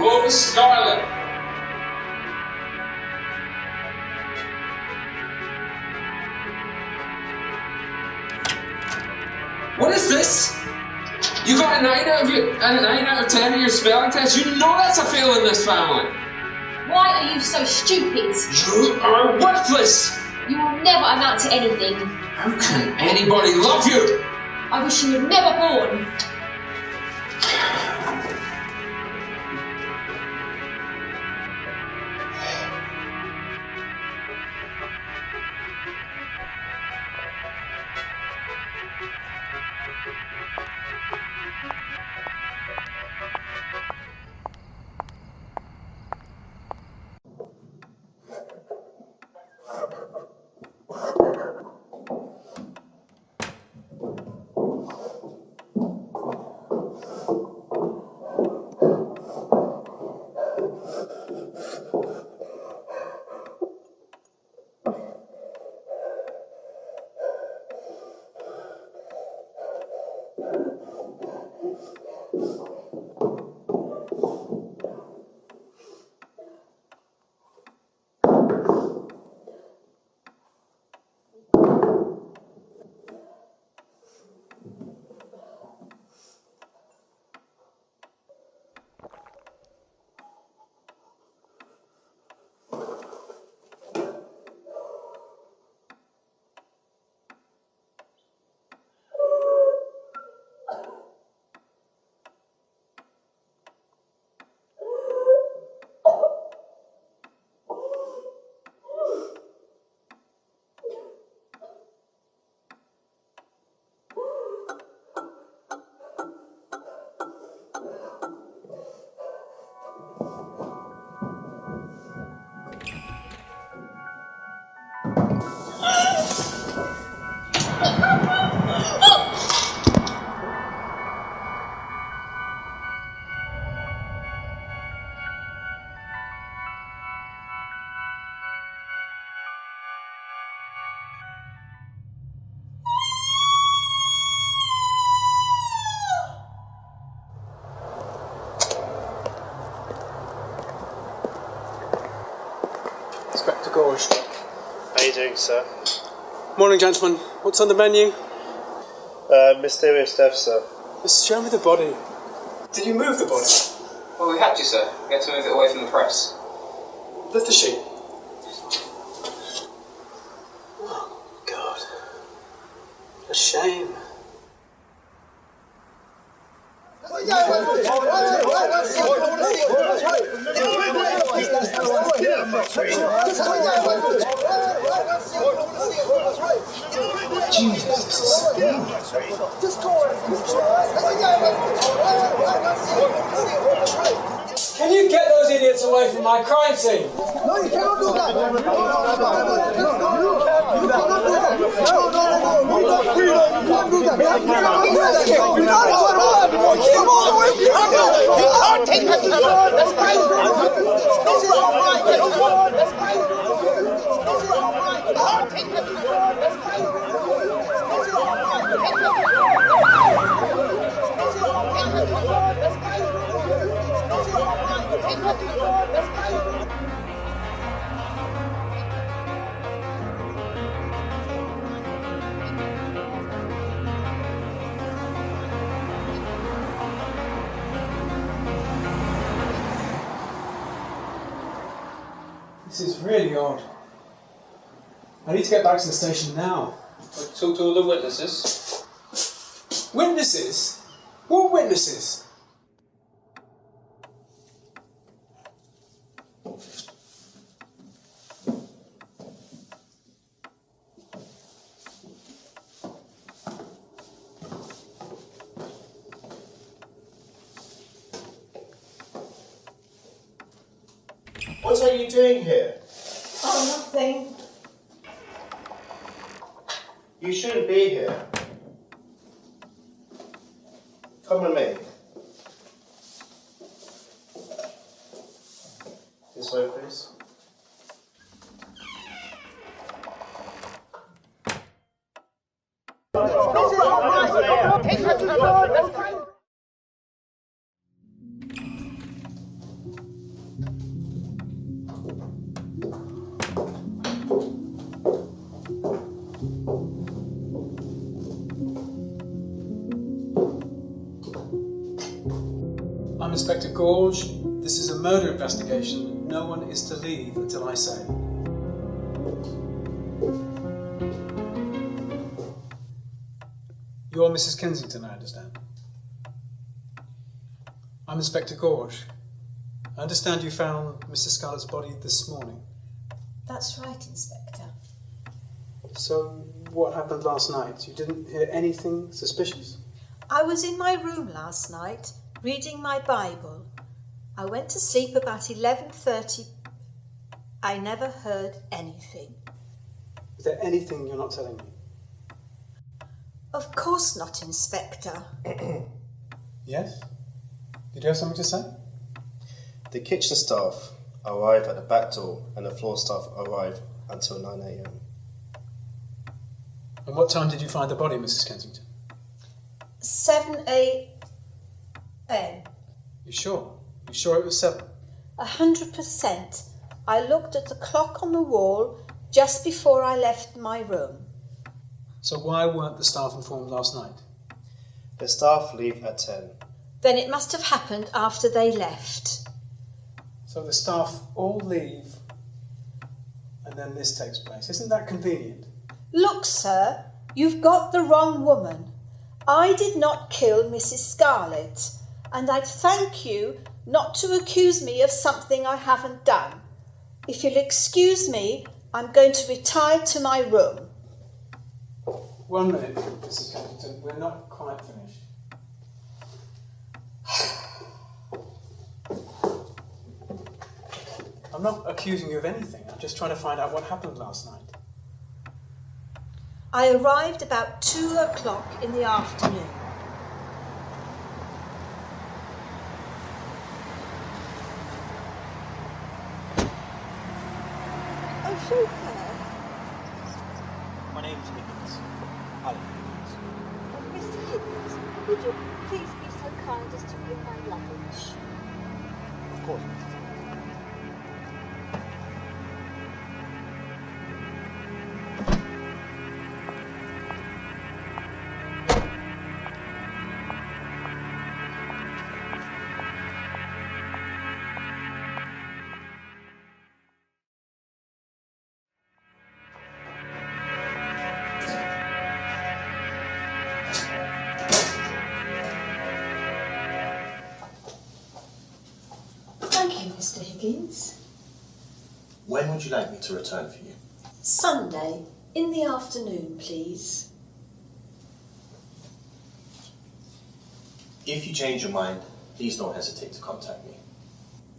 Oh, Scarlett! What is this? You got a 9 out of 10 in your spelling test? You know that's a fail in this family! Why are you so stupid? You are worthless! You will never amount to anything. How can anybody love you? I wish you were never born. Inspector Gorge. How you doing, sir? Morning, gentlemen. What's on the menu? Mysterious death, sir. Just show me the body. Did you move the body? Well, we had to, sir. We had to move it away from the press. Lift the sheet. Oh, God. A shame. Jesus, this is scary. Can you get those idiots away from my crime scene? No, you cannot do that. You cannot do that. No. You can't do that. You can't take that to the Lord. That's crazy. That's not right. That's crazy. That's not right. You can't take that to the Lord. That's crazy. That's not right. Take that to the Lord. That's not right. That's crazy. That's not right. Take that to the Lord. That's crazy. This is really odd. I need to get back to the station now. Talk to all the witnesses. Witnesses? What witnesses? What are you doing here? Oh, nothing. You shouldn't be here. Come with me. This way, please. Take her to the Lord. That's crazy. Inspector Gorge, this is a murder investigation. No one is to leave until I say. You're Mrs. Kensington, I understand. I'm Inspector Gorge. I understand you found Mrs. Scarlett's body this morning. That's right, Inspector. So, what happened last night? You didn't hear anything suspicious? I was in my room last night, reading my Bible. I went to sleep about 11:30. I never heard anything. Is there anything you're not telling me? Of course not, Inspector. Yes? Did you have something to say? The kitchen staff arrive at the back door and the floor staff arrive until 9 a.m. And what time did you find the body, Mrs. Kensington? 7 a.m. You sure? You sure it was 7? 100%. I looked at the clock on the wall just before I left my room. So why weren't the staff informed last night? The staff leave at 10. Then it must have happened after they left. So the staff all leave and then this takes place. Isn't that convenient? Look, sir, you've got the wrong woman. I did not kill Mrs. Scarlett, and I'd thank you not to accuse me of something I haven't done. If you'll excuse me, I'm going to retire to my room. 1 minute, Mrs. Kensington. We're not quite finished. I'm not accusing you of anything. I'm just trying to find out what happened last night. I arrived about 2 o'clock in the afternoon. Oh, chauffeur. My name's Higgins. Alan Higgins. Mr. Higgins, would you please be so kind as to bring my luggage? Of course, Mrs. Thank you, Mr. Higgins. When would you like me to return for you? Sunday, in the afternoon, please. If you change your mind, please don't hesitate to contact me.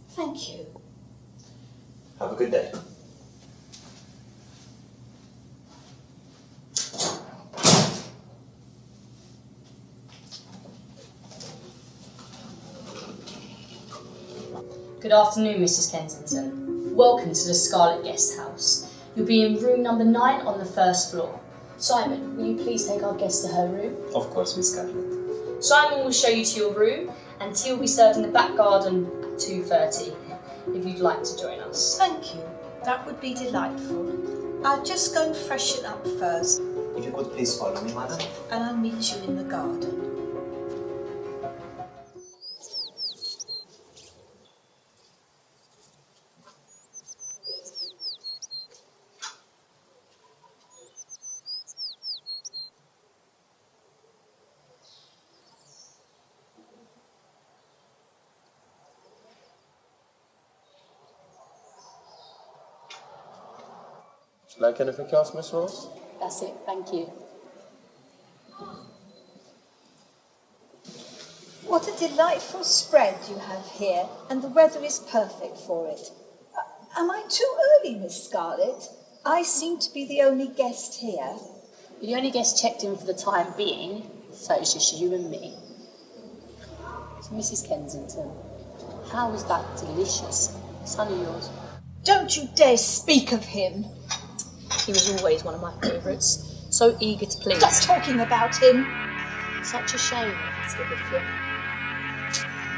Thank you. Have a good day. Good afternoon, Mrs. Kensington. Welcome to the Scarlett Guest House. You'll be in room number 9 on the first floor. Simon, will you please take our guest to her room? Of course, Miss Scarlett. Simon will show you to your room, and tea will be served in the back garden at 2:30, if you'd like to join us. Thank you. That would be delightful. I'll just go and freshen up first, If you could please follow me, madam. and I'll meet you in the garden. Like anything else, Miss Rose? That's it, thank you. What a delightful spread you have here, and the weather is perfect for it. Am I too early, Miss Scarlett? I seem to be the only guest here. You only guest checked in for the time being, so it's just you and me. So, Mrs. Kensington, how was that delicious son of yours? Don't you dare speak of him. He was always one of my favourites, so eager to please. Stop talking about him. Such a shame to get rid of him.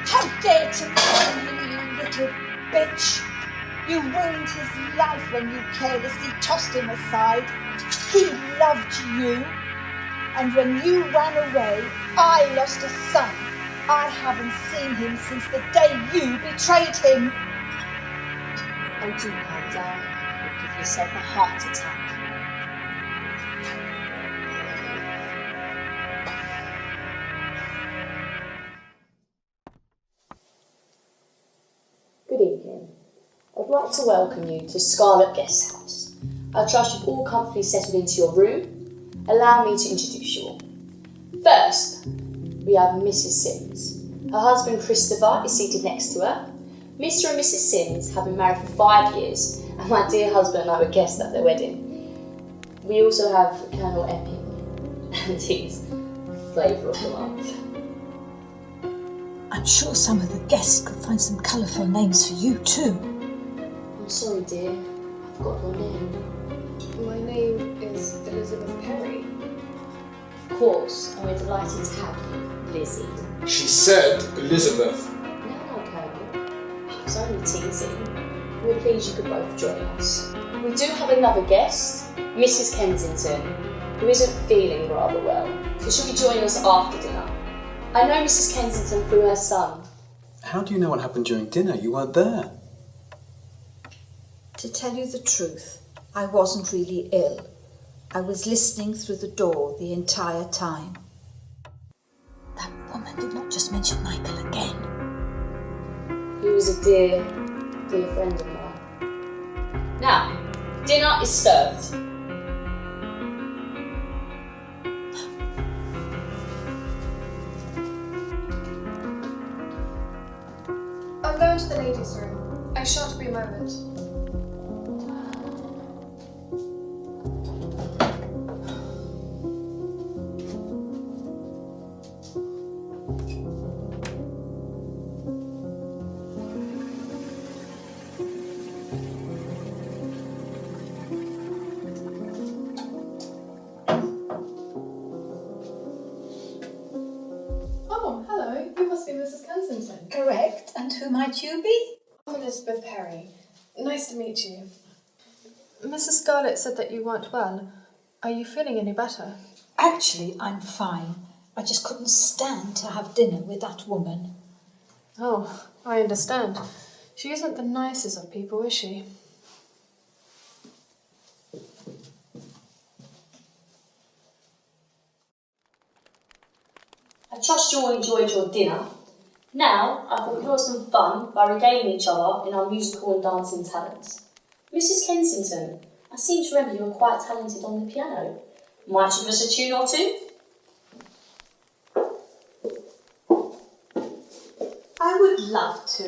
How dare to call him, you little bitch. You ruined his life when you carelessly tossed him aside. He loved you. And when you ran away, I lost a son. I haven't seen him since the day you betrayed him. Oh, do calm down. You'll give yourself a heart attack. Good evening. I'd like to welcome you to Scarlett Guest House. I trust you've all comfortably settled into your room. Allow me to introduce you all. First, we have Mrs. Sims. Her husband Christopher is seated next to her. Mr. and Mrs. Sims have been married for 5 years, and my dear husband and I were guests at their wedding. We also have Colonel Epic, and he's flavour of the month. I'm sure some of the guests could find some colourful names for you too. I'm sorry, dear. I forgot your name. My name is Elizabeth Perry. Of course, and we're delighted to have you, Lizzie. She said Elizabeth. No, Colonel. I was only teasing. We're pleased you could both join us. We do have another guest, Mrs. Kensington, who isn't feeling rather well, so she'll be joining us after dinner. I know Mrs. Kensington through her son. How do you know what happened during dinner? You weren't there. To tell you the truth, I wasn't really ill. I was listening through the door the entire time. That woman did not just mention Michael again. He was a dear, dear friend of mine. Now, dinner is served. I'm going to the ladies' room. I shan't be a moment. Oh, hello. You must be Mrs. Kensington. Correct. And who might you be? I'm Elizabeth Perry. Nice to meet you. Mrs. Scarlett said that you weren't well. Are you feeling any better? Actually, I'm fine. I just couldn't stand to have dinner with that woman. Oh, I understand. She isn't the nicest of people, is she? I trust you all enjoyed your dinner. Now, I thought we'd have some fun by regaling each other in our musical and dancing talents. Mrs. Kensington, I seem to remember you were quite talented on the piano. Might you give us a tune or two? I would love to.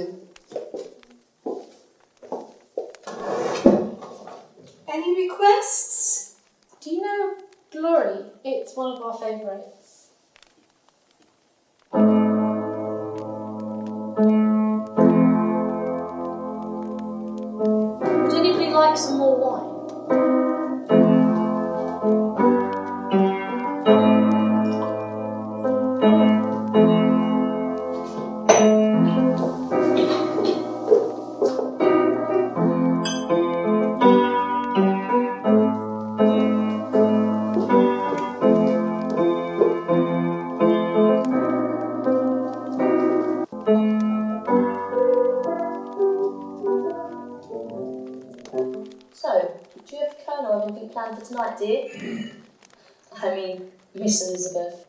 Any requests? Do you know Glory? It's one of our favourites. Would anybody like some more wine? So, do you have Colonel have anything planned for tonight, dear? I mean, Miss Elizabeth.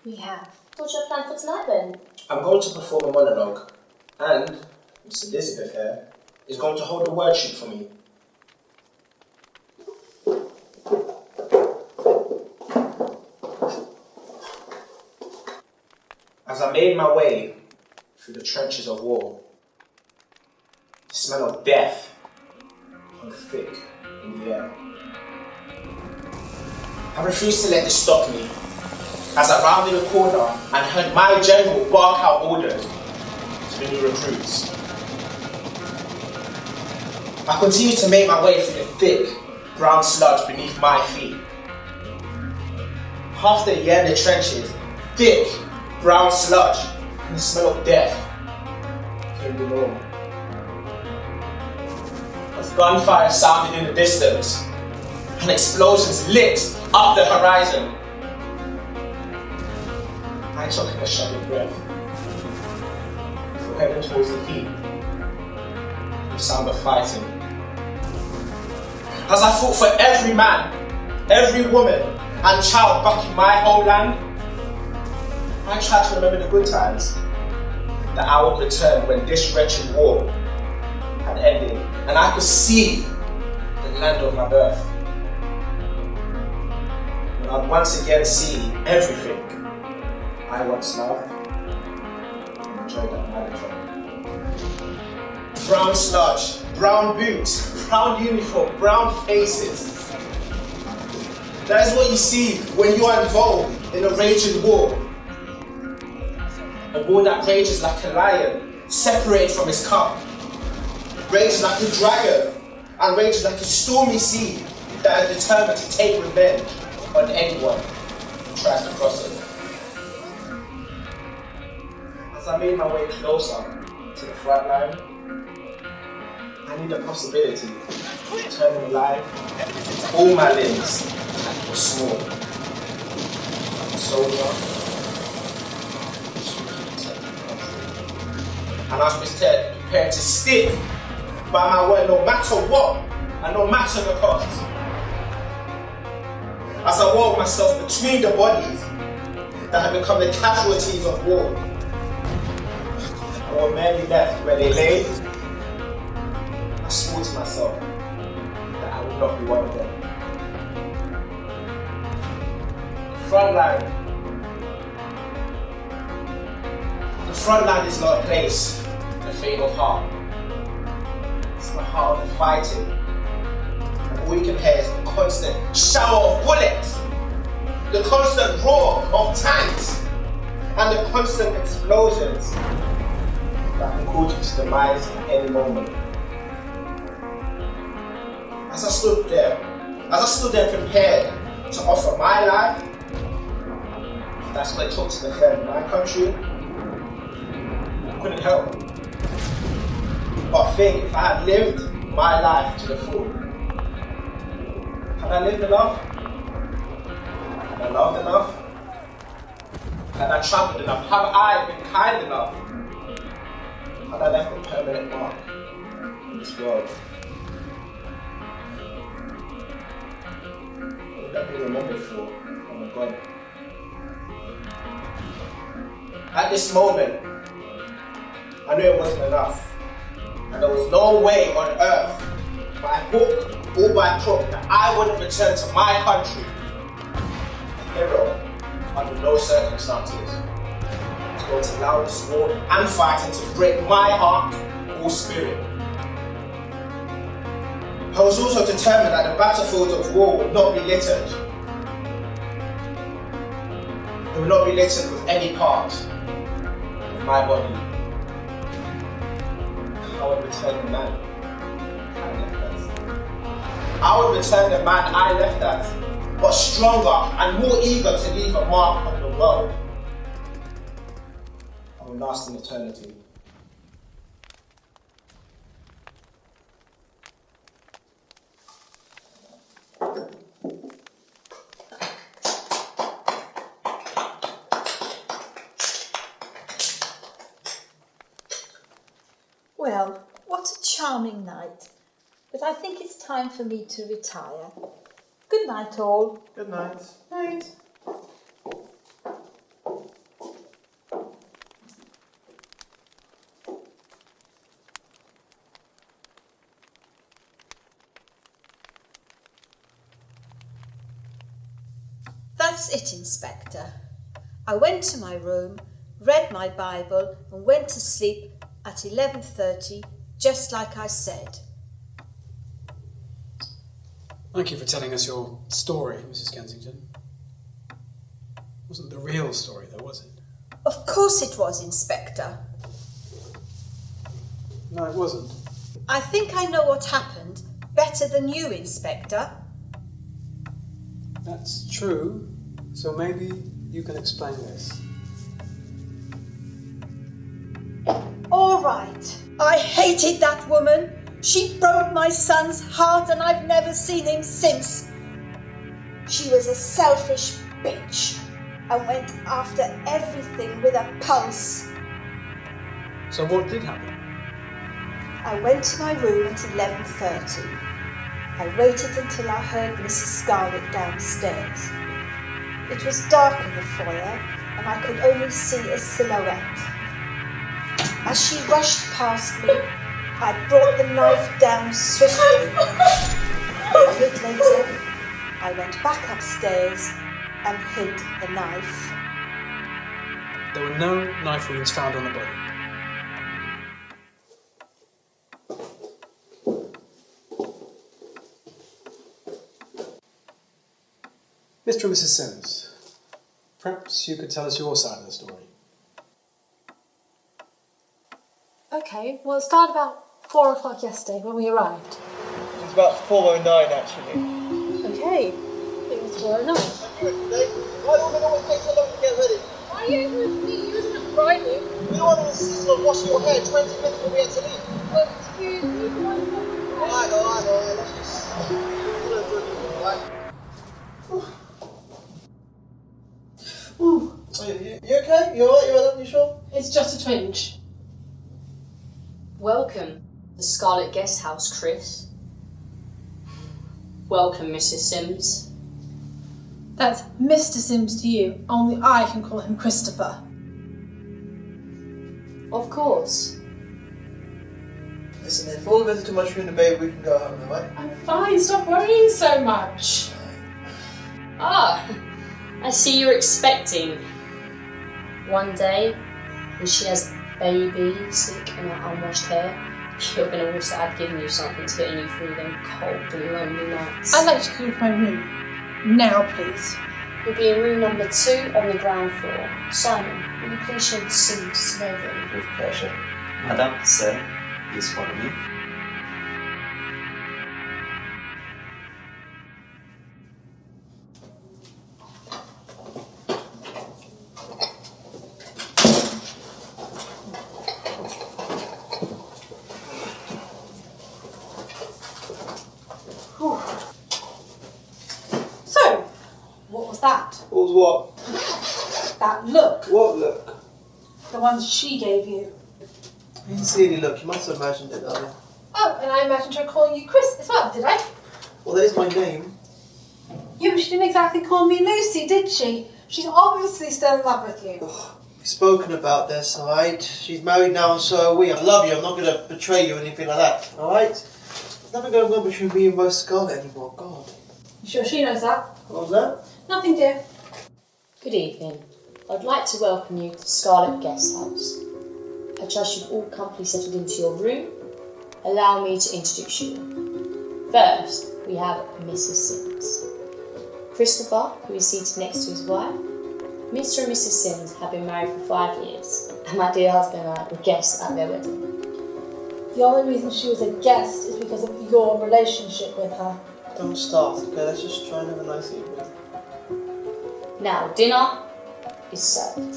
We have. What do you have planned for tonight then? I'm going to perform a monologue, and Miss Elizabeth here is going to hold a word sheet for me. As I made my way through the trenches of war, the smell of death hung thick in the air. I refused to let this stop me as I rounded a corner and heard my general bark out orders to the new recruits. I continued to make my way through the thick, brown sludge beneath my feet. After a year in the trenches, thick, brown sludge and the smell of death came the norm. As gunfire sounded in the distance and explosions lit up the horizon, I I took a sudden breath. We were heading towards the heat. The sound of fighting. As I fought for every man, every woman, and child back in my homeland, I tried to remember the good times that I would return when this wretched war had ended, and I could see the land of my birth. And I'd once again see everything I once loved and enjoyed at my leisure. Brown sludge, brown boots, brown uniform, brown faces. That is what you see when you are involved in a raging war. A war that rages like a lion, separated from his cub. Rages like a dragon, and rages like a stormy sea that is determined to take revenge on anyone who tries to cross it. As I made my way closer to the front line, I knew the possibility of turning alive. All my limbs were small. Like a soldier, and I was prepared to stick by my word no matter what and no matter the cost. As I wove myself between the bodies that had become the casualties of war, and were merely left where they lay, I swore to myself that I would not be one of them. The front line is not a place, a faint of heart. It's the heart of the fighting. And all you can hear is the constant shower of bullets, the constant roar of tanks, and the constant explosions that can cause you to demise at any moment. As I stood there prepared to offer my life, that's what it took to defend my country, I couldn't help. But I think if I had lived my life to the full, had I lived enough? Had I loved enough? Had I travelled enough? Had I been kind enough? Had I left a permanent mark in this world? What would that be remembered for? Oh my God. At this moment, I knew it wasn't enough. And there was no way on earth, by hook or by crook, that I would have returned to my country a hero under no circumstances. I was going to allow this war and fighting to break my heart or spirit. I was also determined that the battlefields of war would not be littered. They would not be littered with any part of my body. I would return the man I left us. I would return the man I left us, but stronger and more eager to leave a mark on the world. I will last in eternity. Well, what a charming night. But I think it's time for me to retire. Good night, all. Good night. Night. That's it, Inspector. I went to my room, read my Bible and went to sleep at 11:30, just like I said. Thank you for telling us your story, Mrs. Kensington. It wasn't the real story, though, was it? Of course it was, Inspector. No, it wasn't. I think I know what happened better than you, Inspector. That's true, so maybe you can explain this. All right. I hated that woman. She broke my son's heart and I've never seen him since. She was a selfish bitch. and went after everything with a pulse. So what did happen? I went to my room at 11:30. I waited until I heard Mrs. Scarlett downstairs. It was dark in the foyer and I could only see a silhouette. As she rushed past me, I brought the knife down swiftly. A bit later, I went back upstairs and hid the knife. There were no knife wounds found on the body. Mr. and Mrs. Sims, perhaps you could tell us your side of the story. Okay, well, it started about 4 o'clock yesterday when we arrived. It was about 4:09 actually. Okay, it was 4:09. Why do women always take so long to get ready? Why are you with me? You didn't write me. We don't want to insist on washing your hair 20 minutes before we had to leave. Well, excuse me. I know. Let's just... You don't do it, alright? Ooh. You okay? You alright? You alright? You sure? It's just a twinge. Welcome to the Scarlett Guest House, Chris. Welcome, Mrs. Sims. That's Mr. Sims to you. Only I can call him Christopher. Of course. Listen, if all of us are too much for you and the baby, we can go home, alright? I'm fine. Stop worrying so much. Ah, I see you're expecting. One day, when she has baby sick and her unwashed hair, you're going to wish that I'd given you something to get you through them cold and lonely nights. I'd like to go to my room. Now, please. You'll be in room number 2 on the ground floor. Simon, will you please show the Sims to over? With pleasure. Madam, sir, please follow me. So, what was that? What was what? That look. What look? The one she gave you. I didn't see any look. You must have imagined it, darling. Oh, and I imagined her calling you Chris as well, did I? Well, that is my name. Yeah, but she didn't exactly call me Lucy, did she? She's obviously still in love with you. We've spoken about this, alright? She's married now and so are we. I love you. I'm not going to betray you or anything like that, alright? There's nothing going on between me and Rose Scarlett anymore. God. You sure she knows that? What was that? Nothing, dear. Good evening. I'd like to welcome you to Scarlett Guest House. I trust you've all comfortably settled into your room. Allow me to introduce you. First, we have Mrs. Sims. Christopher, who is seated next to his wife. Mr. and Mrs. Sims have been married for 5 years, and my dear husband and I were guests at their wedding. The only reason she was a guest is because of your relationship with her. Don't start, okay? Let's just try and have a nice evening. Now, dinner is served.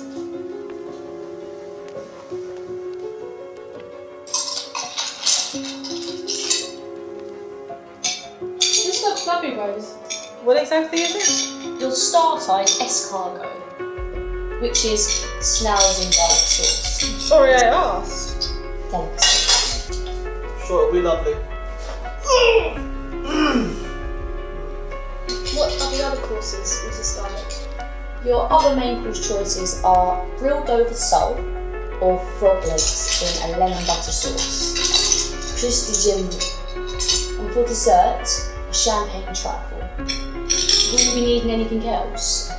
This looks lovely, Rose. What exactly is it? Your starter is escargot, which is snails in garlic sauce. Sorry I asked. Delicacy. Sure, it'll be lovely. What are the other courses, Mrs. Scarlett? Your other main course choices are grilled over sole or frog legs in a lemon butter sauce, crispy gin, and for dessert, a champagne trifle. Will you be needing anything else?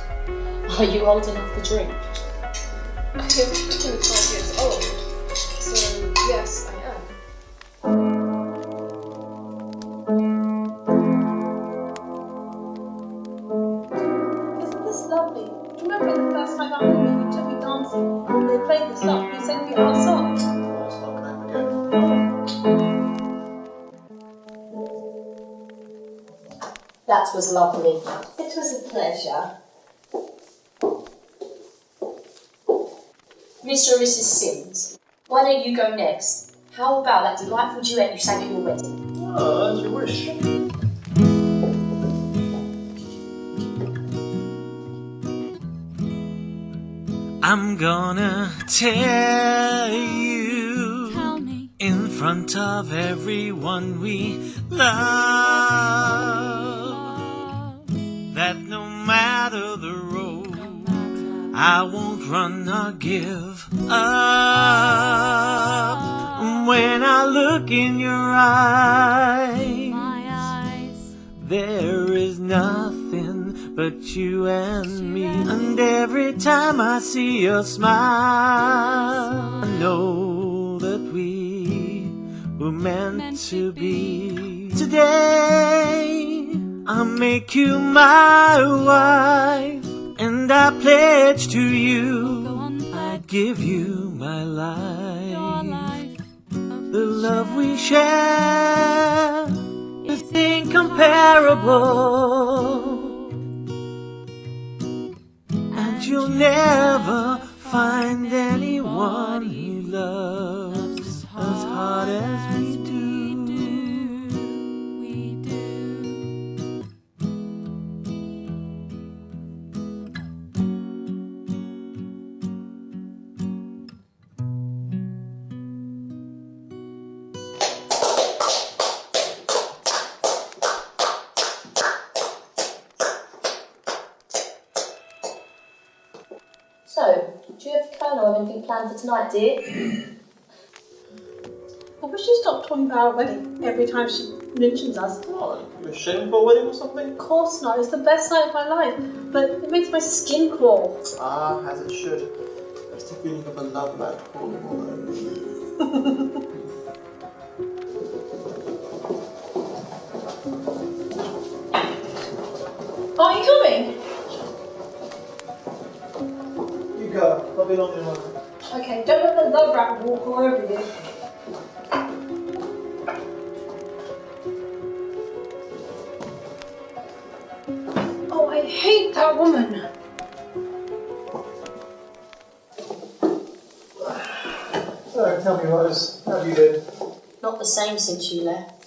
Are you old enough to drink? I'm 25 years old, so yes, I am. Isn't this lovely? Do you remember the first time I met you, you took me dancing and they played the song, you sent me our song? It's not going to happen again. That was lovely. It was a pleasure. Mr. and Mrs. Sims, why don't you go next? How about that delightful duet you sang at your wedding? Oh, as you wish. I'm gonna tell you in front of everyone we love that no matter the road, I won't run or give up. When I look in your eyes, there is nothing but you and me. And every time I see your smile, I know that we were meant to be. Today, I'll make you my wife, and I pledge to you I'd give you my life. The love we share is incomparable, and you'll never find anyone who loves as hard as we do. So, do you have Colonel have anything planned for tonight, dear? I wish she stopped talking about our wedding every time she mentions us. Oh, you ashamed for a wedding or something? Of course not. It's the best night of my life, but it makes my skin crawl. Ah, as it should. It's the feeling of a love light crawling all over you. Are you coming? You go. I'll be along in a moment. Okay, don't let the love rat walk all over you. Oh, I hate that woman. So, tell me, Rose, how have you been? Not the same since you left.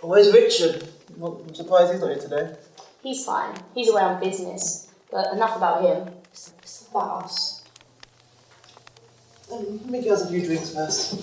Where's Richard? Well, I'm surprised he's not here today. He's fine. He's away on business. But enough about him. It's about us. Let me get us a few drinks first.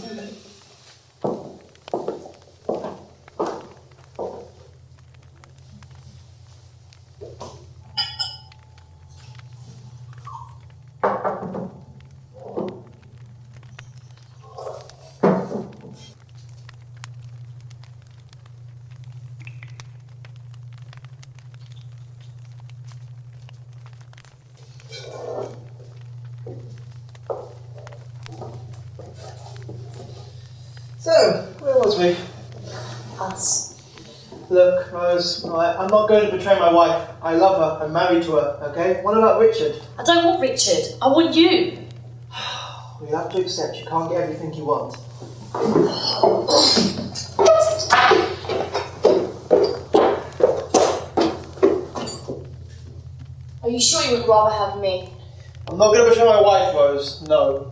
So, where was we? Us. Look, Rose, I'm not going to betray my wife. I love her. I'm married to her, okay? What about Richard? I don't want Richard. I want you. Well, you have to accept you can't get everything you want. Are you sure you would rather have me? I'm not going to betray my wife, Rose. No.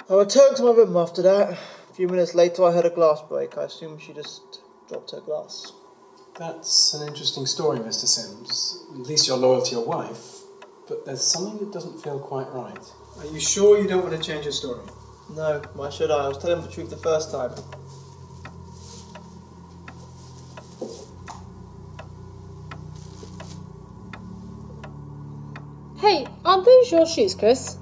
I returned to my room after that. A few minutes later I heard a glass break. I assume she just dropped her glass. That's an interesting story, Mr. Sims. At least you're loyal to your wife, but there's something that doesn't feel quite right. Are you sure you don't want to change your story? No, why should I? I was telling the truth the first time. Hey, aren't those your shoes, Chris?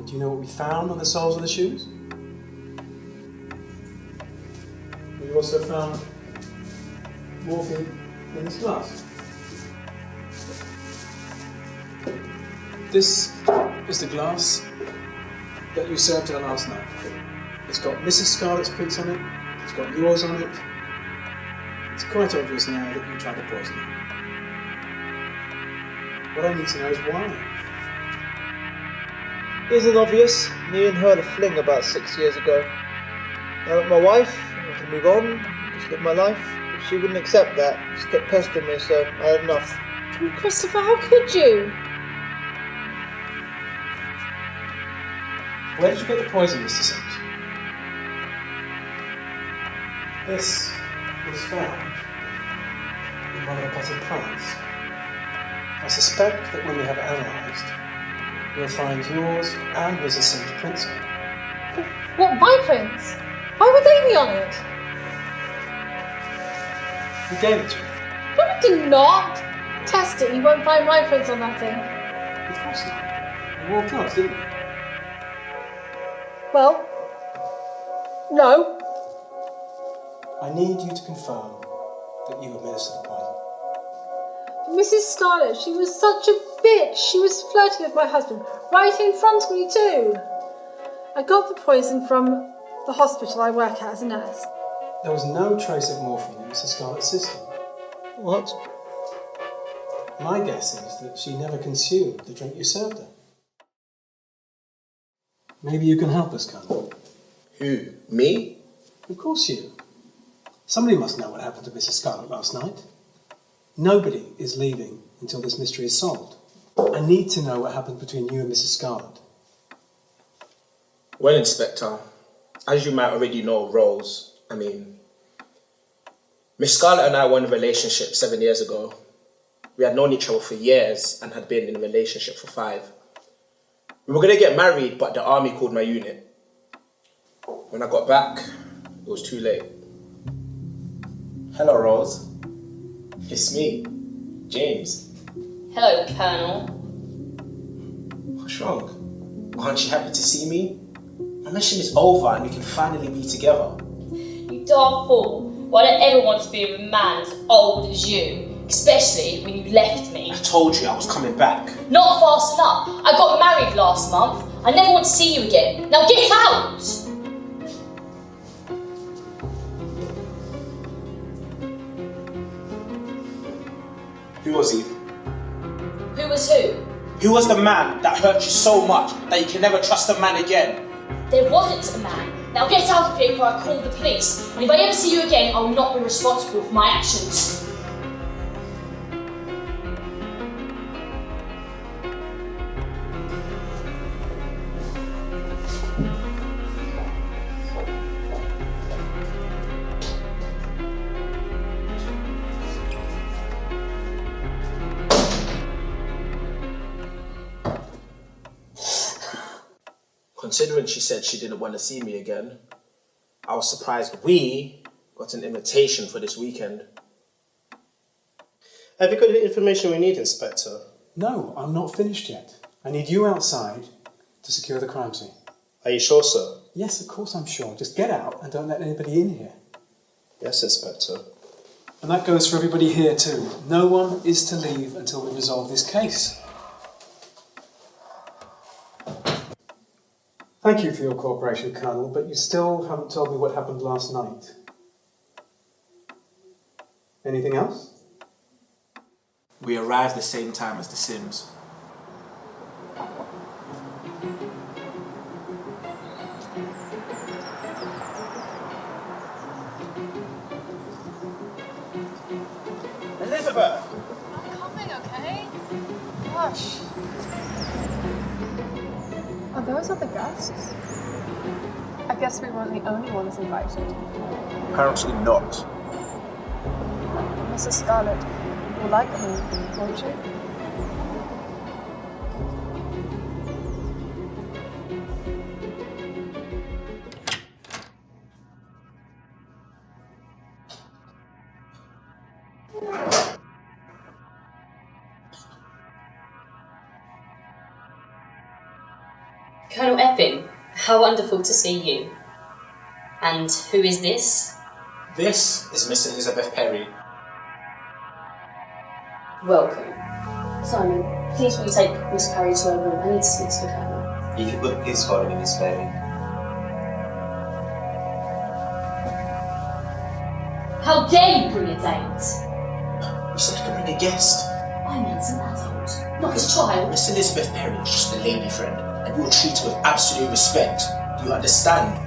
Do you know what we found on the soles of the shoes? We also found morphine in this glass. This is the glass that you served her last night. It's got Mrs. Scarlett's prints on it, it's got yours on it. It's quite obvious now that you tried to poison her. What I need to know is why. Isn't obvious. Me and her had a fling about 6 years ago. I met my wife, I wanted to move on, just live my life. But she wouldn't accept that. She kept pestering me, so I had enough. Christopher, how could you? Where did you get the poison, Mr. Sims? This was found involving a pot of prize. I suspect that when we have it analysed, you'll find yours and Mrs. Sim's prints on it. What, my prints? Why would they be on it? You gave it to me. No, I did not. Test it, you won't find my prints on that thing. Of course not. You walked off, didn't you? Well, no. I need you to confirm that you administered the poison. Mrs. Scarlett, she was such a bitch. She was flirting with my husband, right in front of me too. I got the poison from the hospital I work at as a nurse. There was no trace of morphine in Mrs. Scarlett's system. What? My guess is that she never consumed the drink you served her. Maybe you can help us, Colonel. Who? Me? Of course you. Somebody must know what happened to Mrs. Scarlett last night. Nobody is leaving until this mystery is solved. I need to know what happened between you and Mrs. Scarlett. Well, Inspector, as you might already know, Miss Scarlett and I were in a relationship 7 years ago. We had known each other for years and had been in a relationship for 5. We were going to get married, but the army called my unit. When I got back, it was too late. Hello, Rose. It's me, James. Hello, Colonel. What's wrong? Aren't you happy to see me? My mission is over and we can finally be together. You dark fool. Why don't ever want to be with a man as old as you? Especially when you left me. I told you I was coming back. Not fast enough. I got married last month. I never want to see you again. Now get out! Who was he? Who was who? Who was the man that hurt you so much that you can never trust a man again? There wasn't a man. Now get out of here before I call the police. And if I ever see you again, I will not be responsible for my actions. Considering she said she didn't want to see me again, I was surprised we got an invitation for this weekend. Have you got the information we need, Inspector? No, I'm not finished yet. I need you outside to secure the crime scene. Are you sure, sir? Yes, of course I'm sure. Just get out and don't let anybody in here. Yes, Inspector. And that goes for everybody here too. No one is to leave until we resolve this case. Thank you for your cooperation, Colonel, but you still haven't told me what happened last night. Anything else? We arrived the same time as the Sims. Elizabeth! I'm coming, okay? Gosh. Are those other guests? I guess we weren't the only ones invited. Apparently not. Mrs. Scarlett, you'll like me, won't you? Colonel Epping, how wonderful to see you. And who is this? This is Miss Elizabeth Perry. Welcome. Simon, please will you take Miss Perry to her room? I need to speak to the Colonel. If you could please follow me, Miss Perry. How dare you bring a date? You said I could bring a guest. I meant an adult, not a child. Miss Elizabeth Perry is just a lady friend, and you will treat her with absolute respect. Do you understand?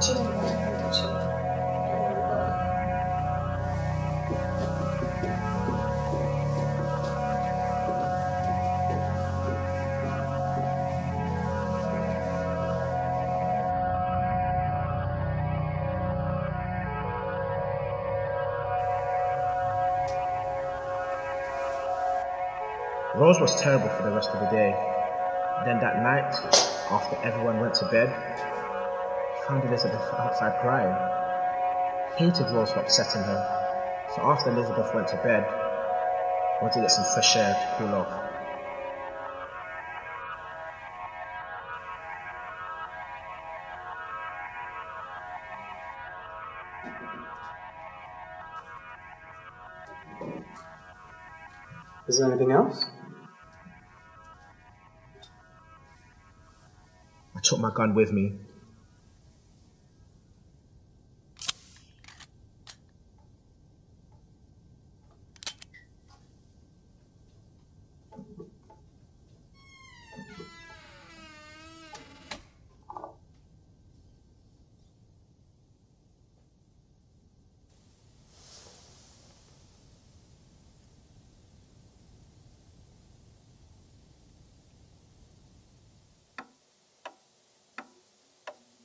She didn't want to, did she? Rose was terrible for the rest of the day. Then that night, after everyone went to bed, I found Elizabeth outside crying. I hated Rose for upsetting her, so after Elizabeth went to bed, I went to get some fresh air to cool off. Is there anything else? I took my gun with me.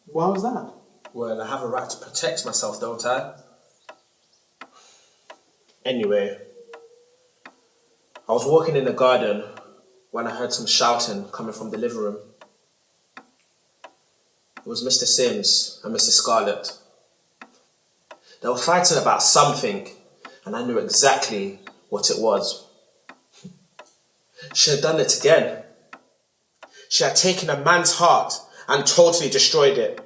Why was that? Well, I have a right to protect myself, don't I? Anyway, I was walking in the garden when I heard some shouting coming from the living room. It was Mr. Sims and Mrs. Scarlett. They were fighting about something, and I knew exactly what it was. She had done it again. She had taken a man's heart and totally destroyed it.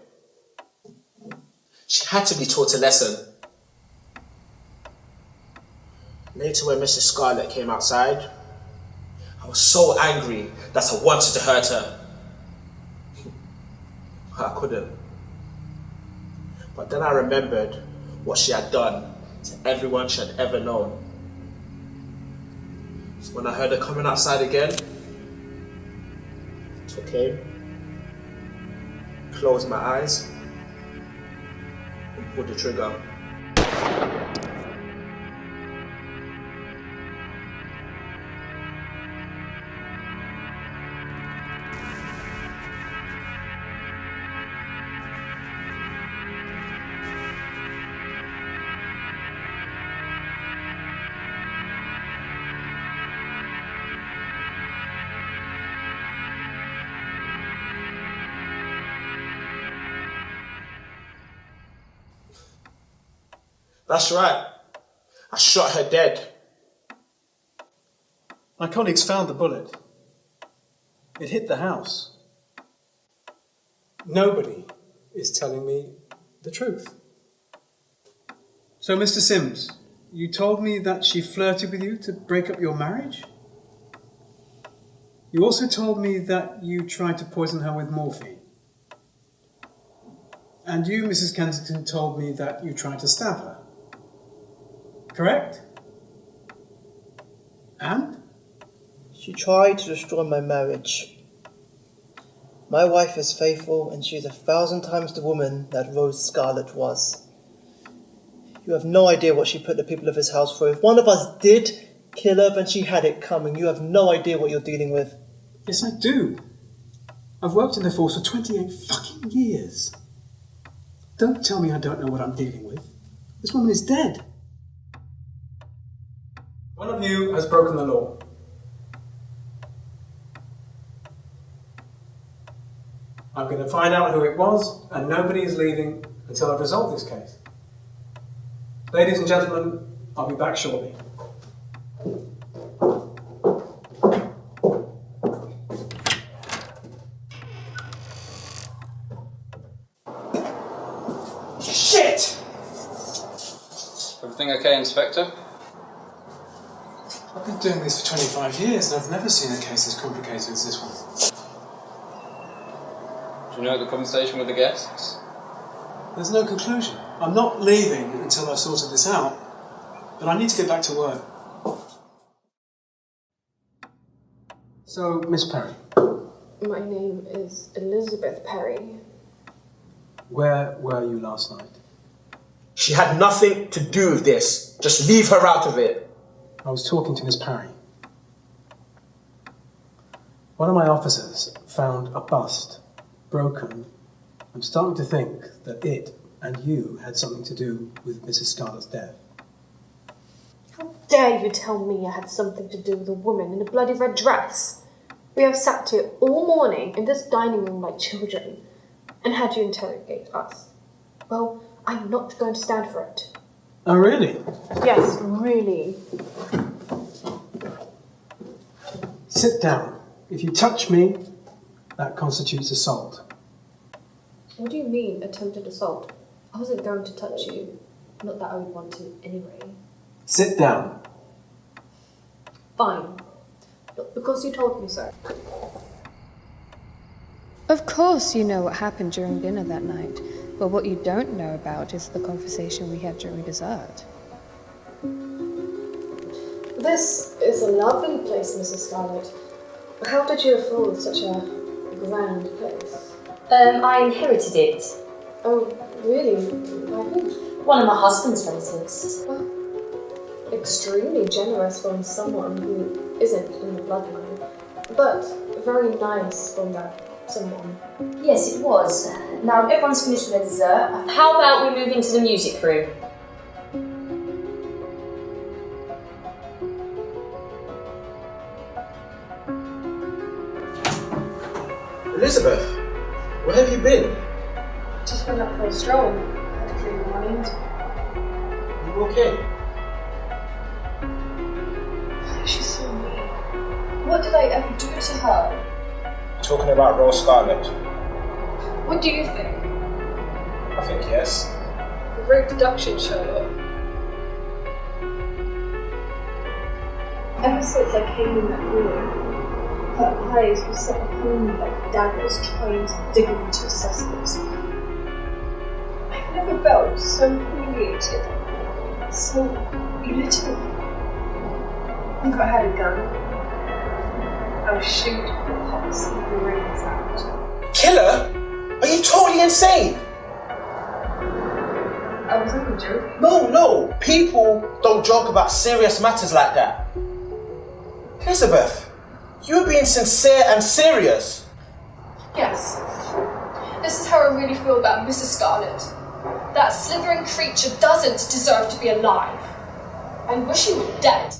She had to be taught a lesson. Later, when Mrs. Scarlett came outside, I was so angry that I wanted to hurt her. I couldn't. But then I remembered what she had done to everyone she had ever known. So when I heard her coming outside again, I took aim, closed my eyes, and pulled the trigger. That's right. I shot her dead. My colleagues found the bullet. It hit the house. Nobody is telling me the truth. So, Mr. Sims, you told me that she flirted with you to break up your marriage? You also told me that you tried to poison her with morphine. And you, Mrs. Kensington, told me that you tried to stab her. Correct? And? She tried to destroy my marriage. My wife is faithful, and she is 1,000 times the woman that Rose Scarlett was. You have no idea what she put the people of this house through. If one of us did kill her, then she had it coming. You have no idea what you're dealing with. Yes, I do. I've worked in the force for 28 fucking years. Don't tell me I don't know what I'm dealing with. This woman is dead. One of you has broken the law. I'm going to find out who it was, and nobody is leaving until I've resolved this case. Ladies and gentlemen, I'll be back shortly. Shit! Everything okay, Inspector? I've been doing this for 25 years, and I've never seen a case as complicated as this one. Do you know the conversation with the guests? There's no conclusion. I'm not leaving until I've sorted this out, but I need to get back to work. So, Miss Perry. My name is Elizabeth Perry. Where were you last night? She had nothing to do with this. Just leave her out of it. I was talking to Miss Perry. One of my officers found a bust, broken. I'm starting to think that it and you had something to do with Mrs. Scarlett's death. dare you tell me I had something to do with a woman in a bloody red dress? We have sat here all morning in this dining room like children and had you interrogate us. Well, I'm not going to stand for it. Oh, really? Yes, really. Sit down. If you touch me, that constitutes assault. What do you mean, attempted assault? I wasn't going to touch you. Not that I would want to anyway. Sit down. Fine. Not because you told me so. Of course you know what happened during dinner that night, but what you don't know about is the conversation we had during dessert. This is a lovely place, Mrs. Scarlett. How did you afford such a grand place? I inherited it. Oh, really? By who? One of my husband's relatives. Well, extremely generous from someone who isn't in the bloodline, but very nice from that someone. Yes, it was. Now everyone's finished with their dessert. How about we move into the music room? Elizabeth, where have you been? Just went out for a stroll. Had to clear my mind. You okay? She's so mean. What did I ever do to her? Talking about Rose Scarlett. What do you think? I think yes. Great deduction, Sherlock. Ever since I came in that room, her eyes were set upon me like daggers trying to dig into a cesspit. I've never felt so humiliated, so belittled. If I had a gun, I would shoot the pops and the brains out. Killer? Are you totally insane? I was only joking. No. People don't joke about serious matters like that. Elizabeth, you're being sincere and serious. Yes. This is how I really feel about Mrs. Scarlett. That slithering creature doesn't deserve to be alive. I wish he were dead.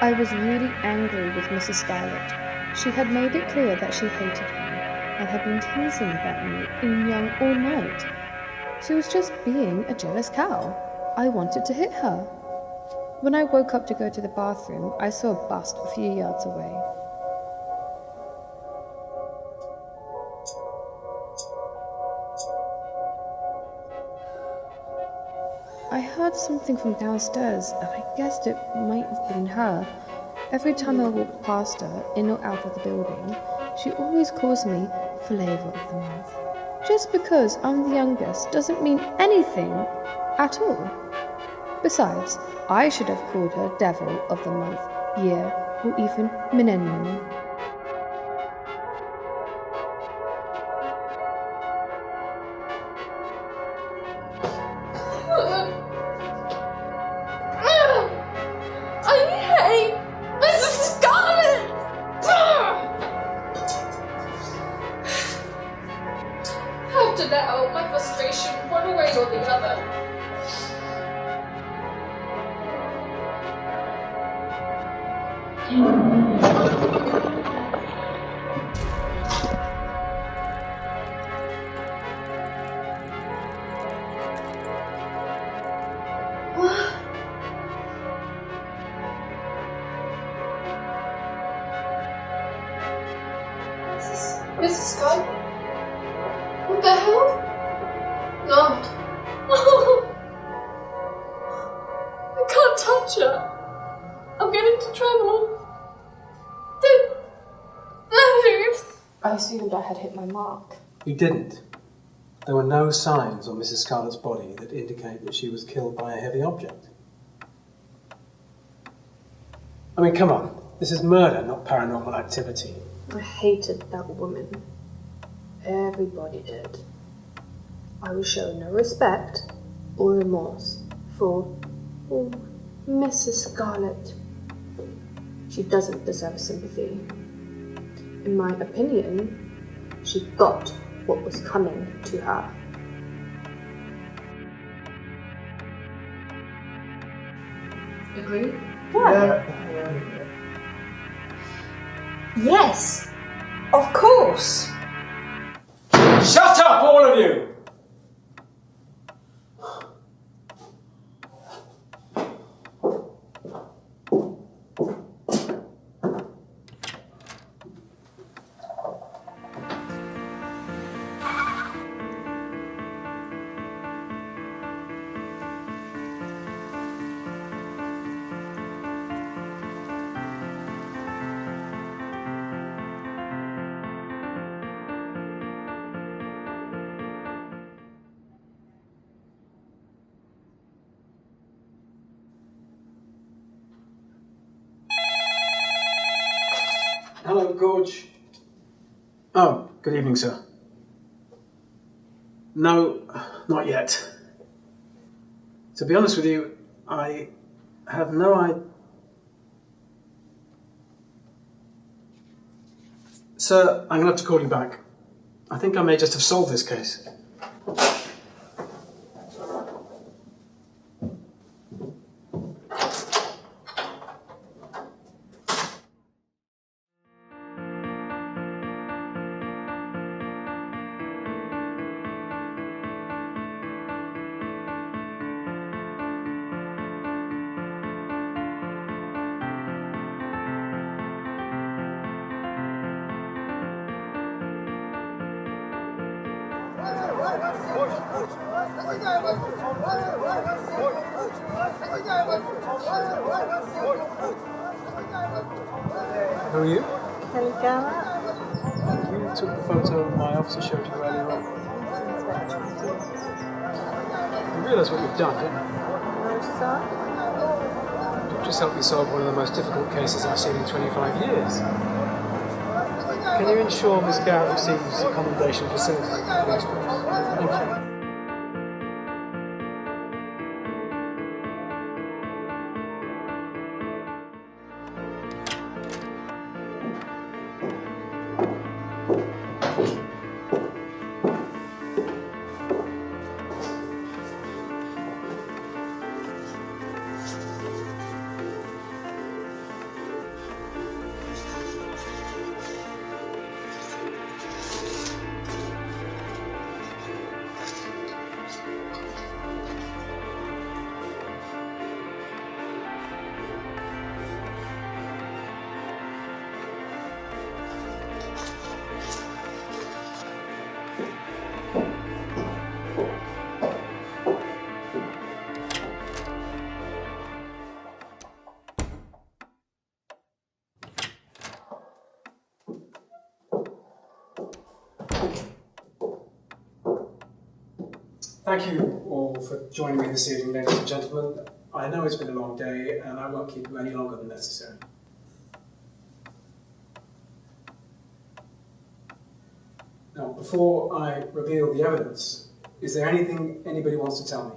I was really angry with Mrs. Scarlett. She had made it clear that she hated me and had been teasing about me being young all night. She was just being a jealous cow. I wanted to hit her. When I woke up to go to the bathroom, I saw a bust a few yards away. I heard something from downstairs, and I guessed it might have been her. Every time I walked past her, in or out of the building, she always calls me Flavour of the Month. Just because I'm the youngest doesn't mean anything at all. Besides, I should have called her Devil of the Month, Year, or even Millennium. Mrs. Scott? What the hell? God. I can't touch her. I'm getting into trouble. I assumed I had hit my mark. You didn't. There were no signs on Mrs. Scarlett's body that indicate that she was killed by a heavy object. I mean, come on. This is murder, not paranormal activity. I hated that woman. Everybody did. I will show no respect or remorse for Mrs. Scarlett. She doesn't deserve sympathy. In my opinion, she got what was coming to her. Agree? Yes, of course. Shut up, all of you! Hello, Gorge. Oh, good evening, sir. No, not yet. To be honest with you, I have no idea. Sir, I'm going to have to call you back. I think I may just have solved this case. Who are you? Kelly Garrett. You took the photo my officer showed you earlier on. You realise what you've done, don't you? No, sir. You've just helped me solve one of the most difficult cases I've seen in 25 years. Can you ensure Miss Garrett receives a commendation for service? Thank you. Thank you all for joining me this evening, ladies and gentlemen. I know it's been a long day, and I won't keep you any longer than necessary. Now, before I reveal the evidence, is there anything anybody wants to tell me?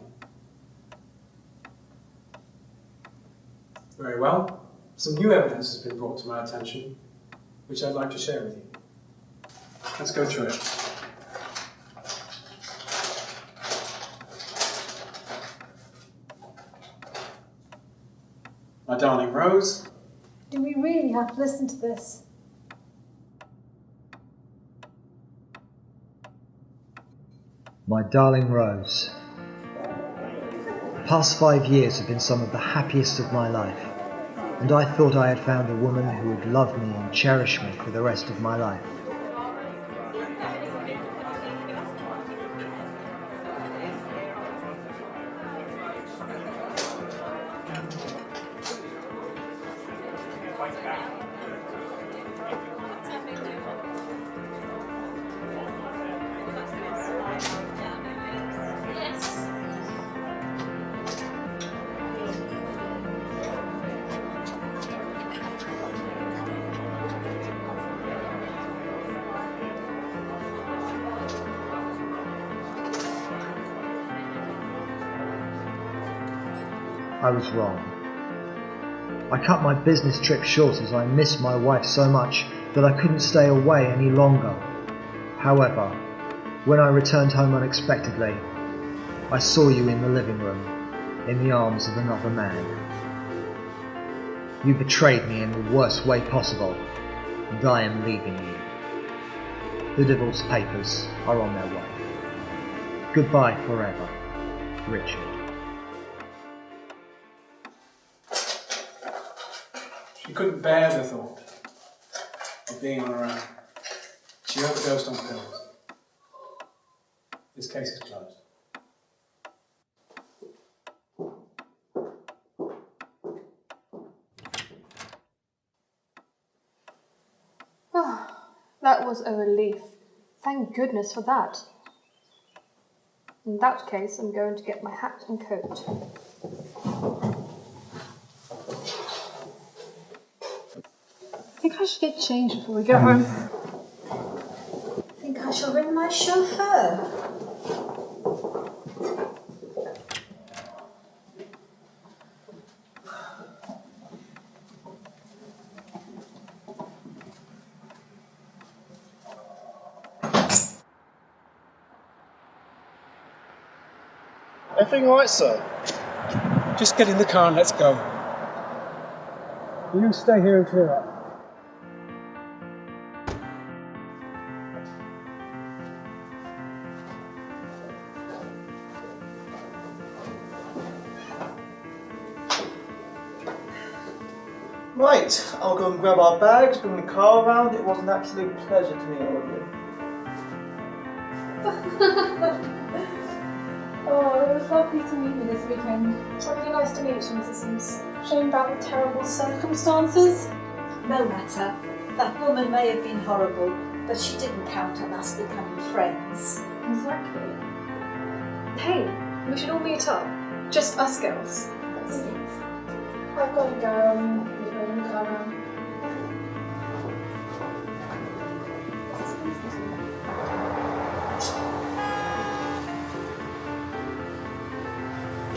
Very well. Some new evidence has been brought to my attention, which I'd like to share with you. Let's go through it. My darling Rose. Do we really have to listen to this? My darling Rose, the past 5 years have been some of the happiest of my life, and I thought I had found a woman who would love me and cherish me for the rest of my life. I was wrong. I cut my business trip short as I missed my wife so much that I couldn't stay away any longer. However, when I returned home unexpectedly, I saw you in the living room, in the arms of another man. You betrayed me in the worst way possible, and I am leaving you. The divorce papers are on their way. Goodbye forever, Richard. She couldn't bear the thought of being on her own. She overdosed on pills. This case is closed. That was a relief. Thank goodness for that. In that case, I'm going to get my hat and coat. I think I should get changed before we go home. I think I shall ring my chauffeur. Everything all right, sir? Just get in the car and let's go. You stay here and clear up. Right, I'll go and grab our bags, bring the car around. It was an absolute pleasure to meet all of you. Oh, it was lovely to meet you this weekend. Really nice to meet you, Mrs. Sims. Shame about the terrible circumstances. No matter. That woman may have been horrible, but she didn't count on us becoming friends. Exactly. Hey, we should all meet up. Just us girls. That's it. I've got to go. We're the car around.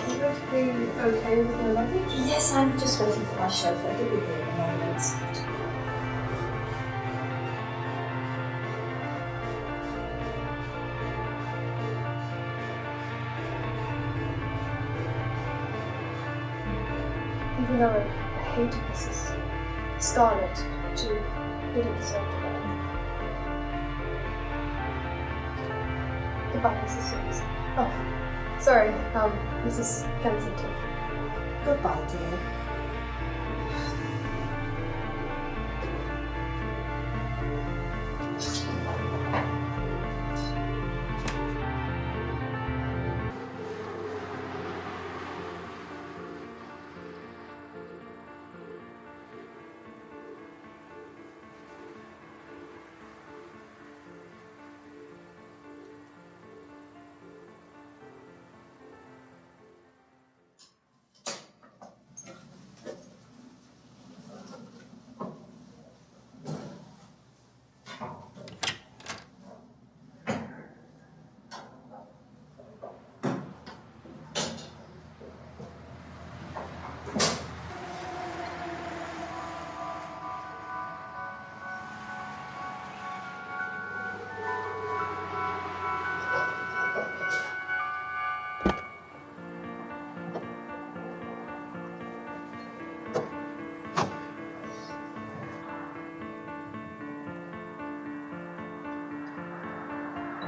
Are you going to be okay with your luggage? Yes, I'm just waiting for my chauffeur. He'll be here in a moment. Even though I hated Mrs. Scarlett, she didn't deserve to go. Goodbye, Mrs. Sims. Oh, sorry, Mrs. Kensington. Goodbye, dear.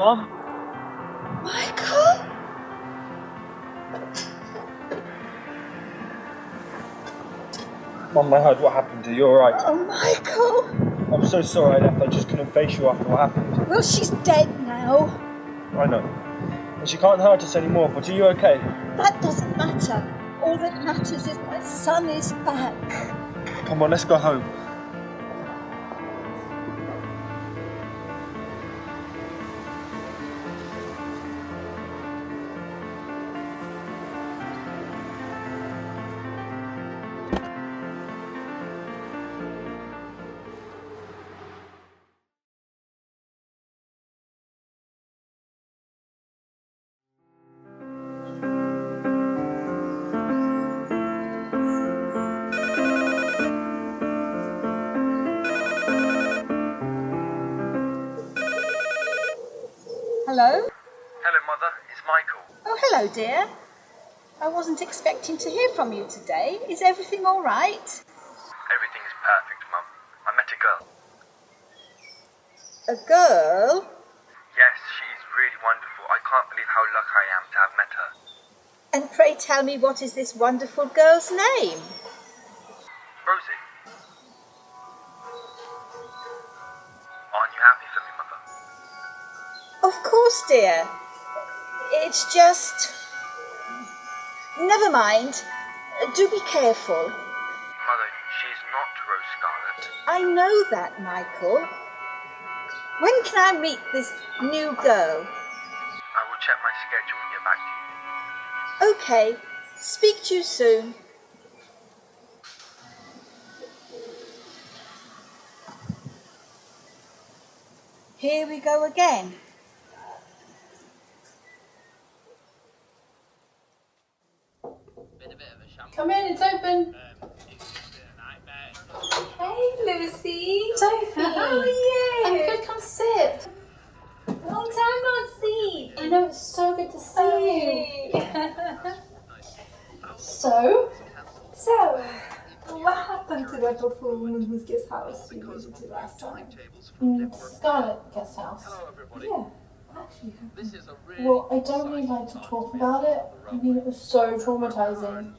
Mum? Michael? Mum, I heard what happened. Are you alright? Oh, Michael. I'm so sorry I left. I just couldn't face you after what happened. Well, she's dead now. I know. And she can't hurt us anymore, but are you okay? That doesn't matter. All that matters is my son is back. Come on, let's go home. Hello? Hello, Mother. It's Michael. Oh, hello, dear. I wasn't expecting to hear from you today. Is everything all right? Everything is perfect, Mum. I met a girl. A girl? Yes, she's really wonderful. I can't believe how lucky I am to have met her. And pray tell me, what is this wonderful girl's name? Rosie. Aren't you happy for me, Mother? Of course, dear. It's just... Never mind. Do be careful. Mother, she's not Rose Scarlett. I know that, Michael. When can I meet this new girl? I will check my schedule and get back to you. Okay. Speak to you soon. Here we go again. Come in, it's open. Hey, Lucy. Sophie. How are you? I'm good, come sit. Long time no see. I know, it's so good to see you. So, what happened to that little woman whose guest house you visited last time? Scarlett guest house. Yeah, actually. Well, I don't really like to talk about it. I mean, it was so traumatizing.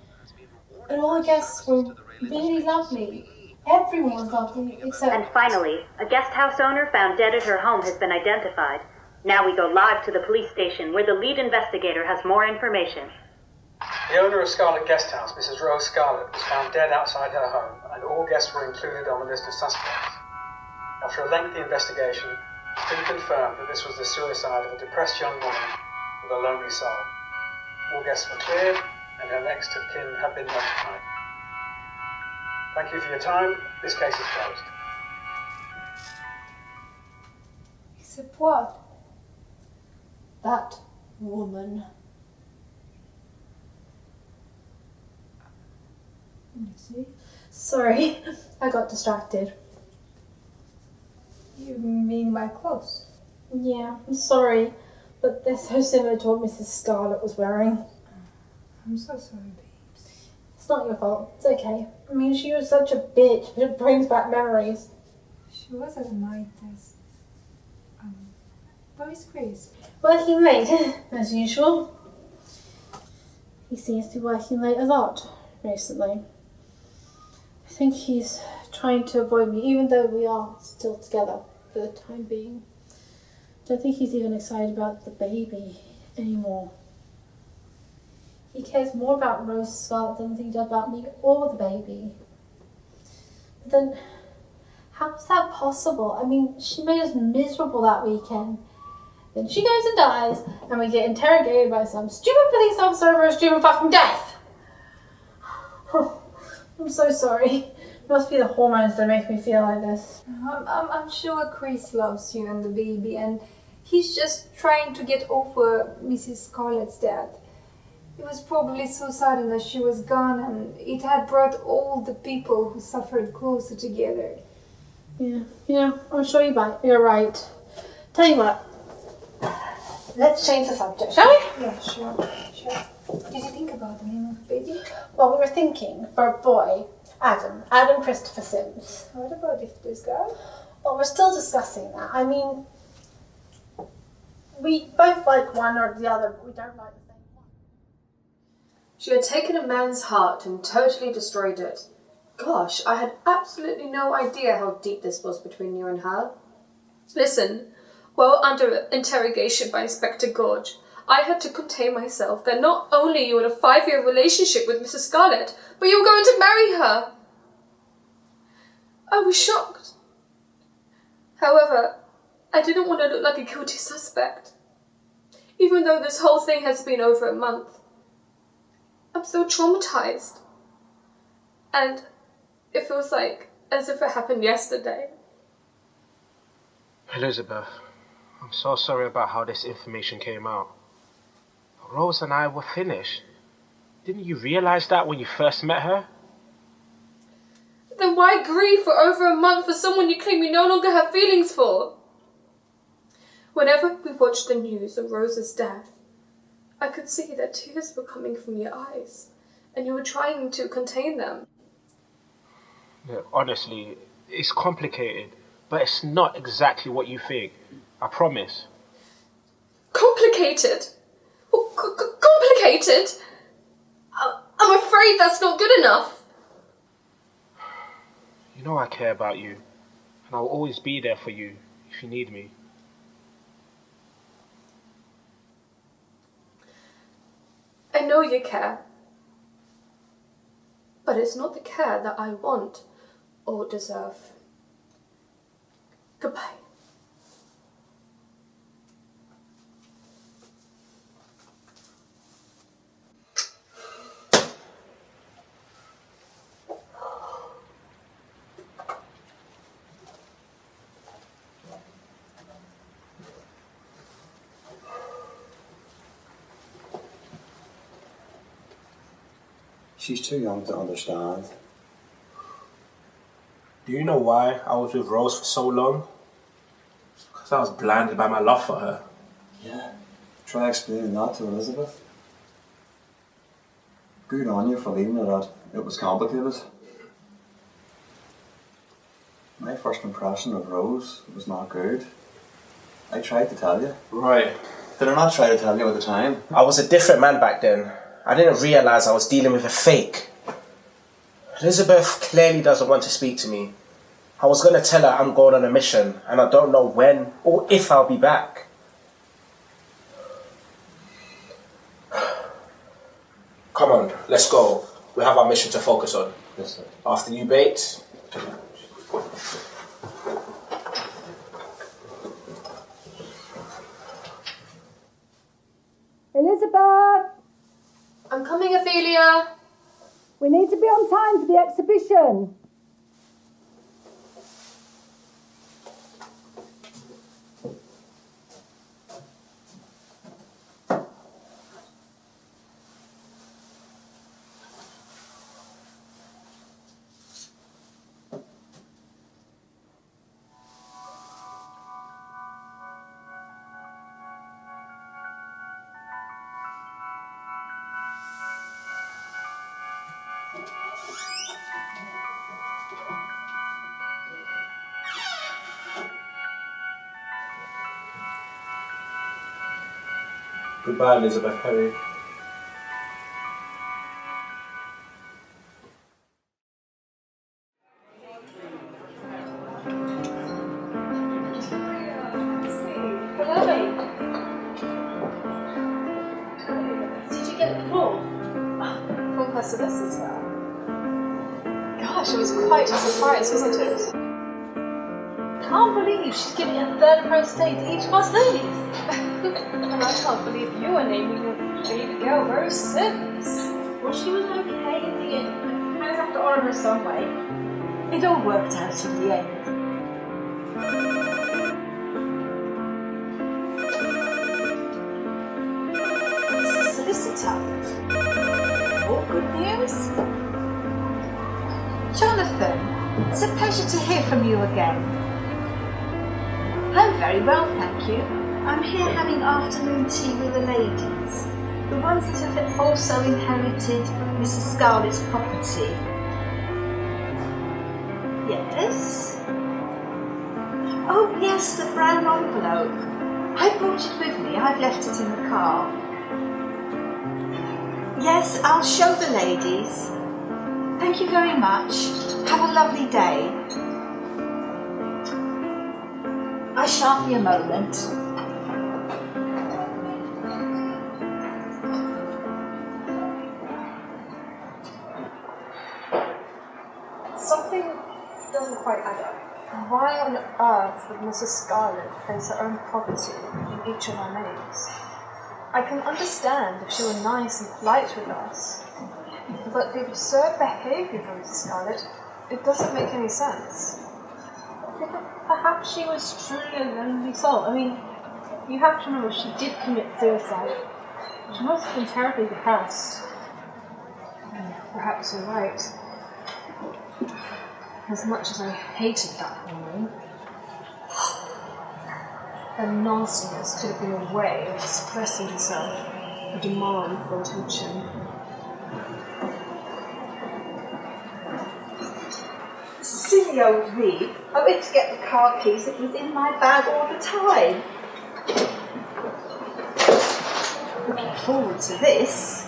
And all the guests were really lovely. Everyone was lovely, except... And finally, a guest house owner found dead at her home has been identified. Now we go live to the police station, where the lead investigator has more information. The owner of Scarlett Guest House, Mrs. Rose Scarlett, was found dead outside her home, and all guests were included on the list of suspects. After a lengthy investigation, it's been confirmed that this was the suicide of a depressed young woman with a lonely soul. All guests were cleared, and her next of kin have been notified. Thank you for your time. This case is closed. Except what? That woman. Lucy? Sorry, I got distracted. You mean my clothes? Yeah, I'm sorry, but they're so similar to what Mrs. Scarlett was wearing. I'm so sorry, babes. It's not your fault. It's okay. I mean, she was such a bitch, but it brings back memories. She wasn't a night test. Where's Chris? Working late, as usual. He seems to be working late a lot recently. I think he's trying to avoid me, even though we are still together for the time being. I don't think he's even excited about the baby anymore. He cares more about Rose Scarlett than he does about me or the baby. But then, how is that possible? I mean, she made us miserable that weekend. Then she goes and dies, and we get interrogated by some stupid police officer over a stupid fucking death. I'm so sorry. It must be the hormones that make me feel like this. I'm sure Chris loves you and the baby, and he's just trying to get over Mrs. Scarlett's death. It was probably so sudden that she was gone, and it had brought all the people who suffered closer together. Yeah, I'm sure you're right. Tell you what, let's change the subject, shall we? Yeah, sure. Did you think about the name of the baby? Well, we were thinking for a boy, Adam Christopher Sims. What about if this girl? Well, we're still discussing that. I mean, We both like one or the other, but we don't like the same one. She had taken a man's heart and totally destroyed it. Gosh, I had absolutely no idea how deep this was between you and her. Listen, while under interrogation by Inspector Gorge, I had to contain myself that not only you had a 5-year relationship with Mrs. Scarlett, but you were going to marry her. I was shocked. However, I didn't want to look like a guilty suspect. Even though this whole thing has been over a month, I'm so traumatized. And it feels like as if it happened yesterday. Elizabeth, I'm so sorry about how this information came out. Rose and I were finished. Didn't you realize that when you first met her? Then why grieve for over a month for someone you claim you no longer have feelings for? Whenever we watched the news of Rose's death, I could see that tears were coming from your eyes, and you were trying to contain them. Yeah, honestly, it's complicated, but it's not exactly what you think. I promise. Complicated? Complicated? I'm afraid that's not good enough. You know I care about you, and I'll always be there for you if you need me. I know you care, but it's not the care that I want or deserve. Goodbye. She's too young to understand. Do you know why I was with Rose for so long? Because I was blinded by my love for her. Yeah. Try explaining that to Elizabeth. Good on you for leaving it at it was complicated. My first impression of Rose was not good. I tried to tell you. Right. Did I not try to tell you at the time? I was a different man back then. I didn't realise I was dealing with a fake. Elizabeth clearly doesn't want to speak to me. I was going to tell her I'm going on a mission and I don't know when or if I'll be back. Come on, let's go. We have our mission to focus on. Yes, sir. After you bait. Elizabeth! I'm coming, Ophelia. We need to be on time for the exhibition. Goodbye, Elizabeth Perry. Did you get it before? From her solicitor. Gosh, it was quite a surprise, wasn't it? Can't believe she's giving a third of her estate to each of us ladies. And I can't believe you are naming your baby girl Rose Sims. Well, she was okay in the end. I have to honour her some way. It all worked out in the end. Solicitor. All good news? Jonathan, it's a pleasure to hear from you again. I'm very well, thank you. I'm here having afternoon tea with the ladies, the ones that have also inherited Mrs. Scarlett's property. Yes? Oh yes, the brown envelope. I brought it with me. I've left it in the car. Yes, I'll show the ladies. Thank you very much. Have a lovely day. I shan't be a moment. Something doesn't quite add up. Why on earth would Mrs. Scarlett place her own property in each of our names? I can understand if she were nice and polite with us, but the absurd behaviour of Mrs. Scarlett, it doesn't make any sense. Perhaps she was truly a lonely soul. I mean, you have to remember she did commit suicide. She must have been terribly depressed. Perhaps you're right. As much as I hated that woman, her nastiness could have been a way of expressing herself, a demand for attention. Silly old me. I went to get the car keys. It was in my bag all the time. Looking forward to this.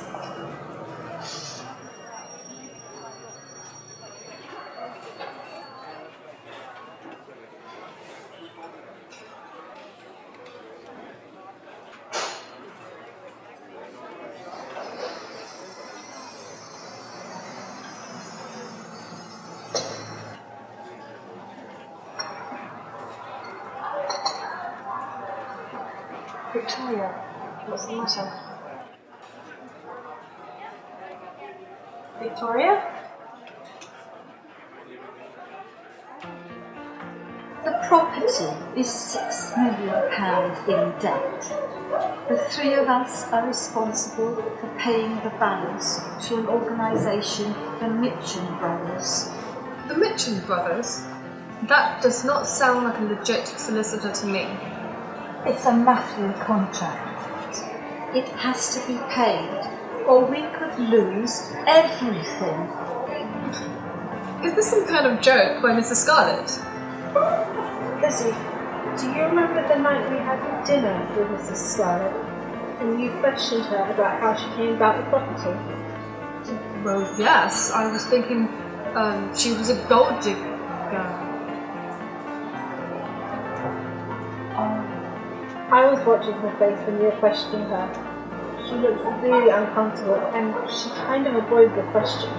Victoria, what's the matter? Victoria? The property is £6 million in debt. The three of us are responsible for paying the balance to an organisation, the Mitchum Brothers. The Mitchum Brothers? That does not sound like a legit solicitor to me. It's a mafia contract. It has to be paid, or we could lose everything. Is this some kind of joke by Mrs. Scarlett? Lizzie, do you remember the night we had dinner with Mrs. Scarlett and you questioned her about how she came about the property? Well, yes. I was thinking she was a gold digger. I was watching her face when you were questioning her. She looked really uncomfortable and she kind of avoided the question.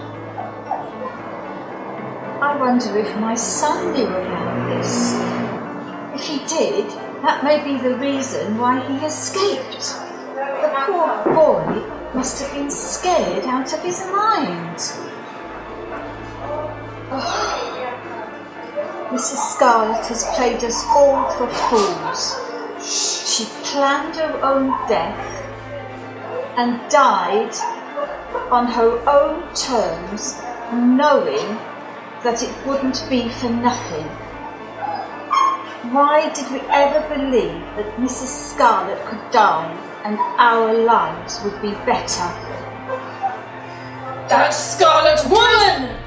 I wonder if my son knew about this. If he did, that may be the reason why he escaped. The poor boy must have been scared out of his mind. Oh. Mrs. Scarlett has played us all for fools. She planned her own death and died on her own terms, knowing that it wouldn't be for nothing. Why did we ever believe that Mrs. Scarlett could die and our lives would be better? That Scarlett woman!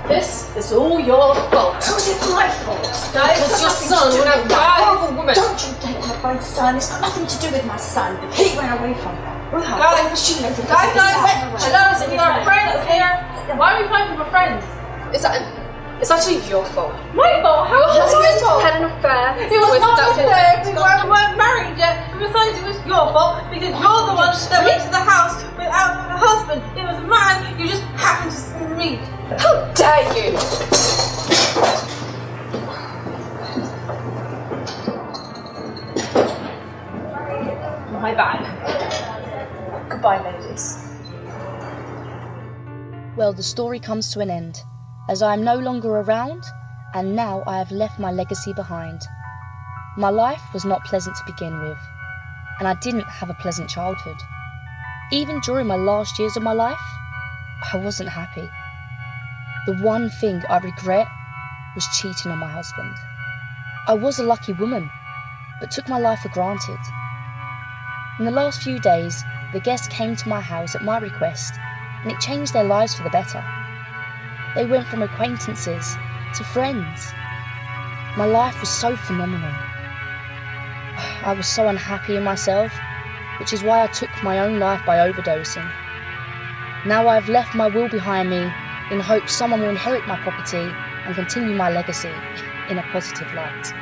This is all your fault. How's it my fault? Because your son would have died of a woman. Don't you take my son. It's got nothing to do with my son. He ran away from her. Guys, hello, we are friends here. Why are we fighting for friends? It's actually your fault. My fault? How Your was it my husband fault? had an affair. It was with not Dr. an affair. We weren't married yet. And besides, it was your fault because you're the one that went to the house without a husband. It was a man you just happened to meet. How dare you! My bad. Goodbye, ladies. Well, the story comes to an end, as I am no longer around, and now I have left my legacy behind. My life was not pleasant to begin with, and I didn't have a pleasant childhood. Even during my last years of my life, I wasn't happy. The one thing I regret was cheating on my husband. I was a lucky woman, but took my life for granted. In the last few days, the guests came to my house at my request, and it changed their lives for the better. They went from acquaintances to friends. My life was so phenomenal. I was so unhappy in myself, which is why I took my own life by overdosing. Now I've left my will behind me in hopes someone will inherit my property and continue my legacy in a positive light.